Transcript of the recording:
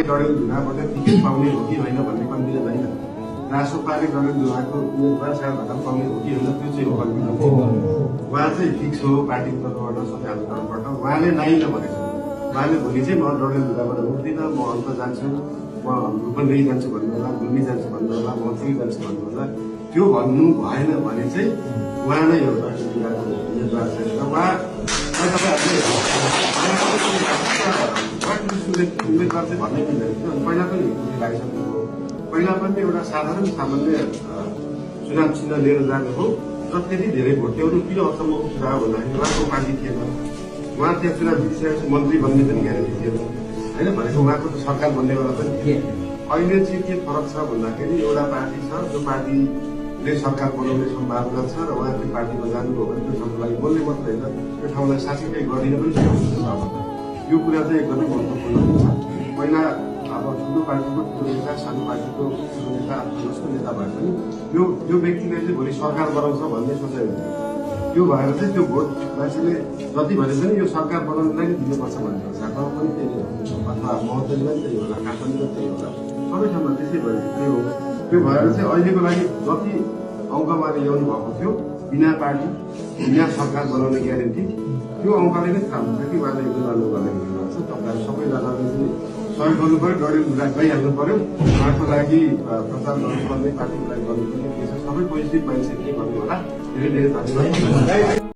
उहाँले डडेलधुराबाट टिकट पाउने हो कि होइन भन्ने कन्फ्युजन होइन। रासोपाले डडेलधुराको उम्मेदवार सार्वभौम पाउने हो कि होइन त्यो चाहिँ हो कन्फ्युजन। उहाँ चाहिँ फिक्स हो पार्टीको तर्फबाट सबै तर्फबाट उहाँले नाइ नभनेको छ। उहाँले भोलि चाहिँ म डडेलधुराबाट उठ्दिनँ, म अन्त जान्छु, म रूपन्देही जान्छु भन्नु होला, गुल्मी जान्छु भन्नु होला, मन्त्री जान्छु भन्नु होला। त्यो भन्नु भएन भने चाहिँ उहाँ नै एउटा उम्मेदवार छ। उहाँ उम्मेदवार चाहिँ भन्नै मिल्दैन। पहिला पनि लागिसक्नु हो। पहिला पनि एउटा साधारण सामान्य चुनाव चिन्ह लिएर जानु हो र त्यति धेरै भोट ल्याउनु किन अचम्मको कुरा हो भन्दाखेरि उहाँको पार्टी थिएन। उहाँ त्यहाँ चुनाव जितिसकेपछि मन्त्री बन्ने पनि ग्यारेन्टी थिएन होइन। भनेको उहाँको त सरकार बन्नेवाला पनि थिएन। अहिले चाहिँ के फरक छ भन्दाखेरि एउटा पार्टी छ जो पार्टीले सरकार बनाउने सम्भावना छ र उहाँ त्यो पार्टीमा जानुभयो भने त्यो ठाउँको लागि बोल्ने मात्र होइन, त्यो ठाउँलाई साँच्चै गरिन पनि सक्नुहुन्छ। यो कुरा चाहिँ एकदमै महत्त्वपूर्ण हुन्छ। पहिला अब ठुलो पार्टीको ठुलो नेता, सानो पार्टीको ठुलो नेता, जसको नेता भए पनि यो व्यक्तिले चाहिँ भोलि सरकार बनाउँछ भन्ने सोचाइ हुन्छ। त्यो भएर चाहिँ त्यो भोट मान्छेले जति भने पनि यो सरकार बनाउनलाई नै दिनुपर्छ भन्ने हुन्छ। गाउँमा पनि त्यही हो, अथवा महोदयमा त्यही होला, काठमाडौँमा त्यही होला, सबै ठाउँमा त्यसै भयो। त्यो भएर चाहिँ अहिलेको लागि जति अङ्कमा ल्याउनु भएको थियो बिना पार्टी बिना सरकार बनाउने ग्यारेन्टी, त्यो अङ्कले नै थाहा हुन्छ कि उहाँले यो गर्नु गर्ने हुनुहुन्छ। तपाईँहरू सबैजनाले चाहिँ सहयोग गर्नु पऱ्यो, डडेलधुरा गइहाल्नु पऱ्यो। उहाँको लागि प्रचार गर्नुपर्ने, पार्टीको लागि गर्नुपर्ने के छ, सबै पोजिटिभ माइन्डसेटले गर्नु होला। धेरै धेरै धन्यवाद।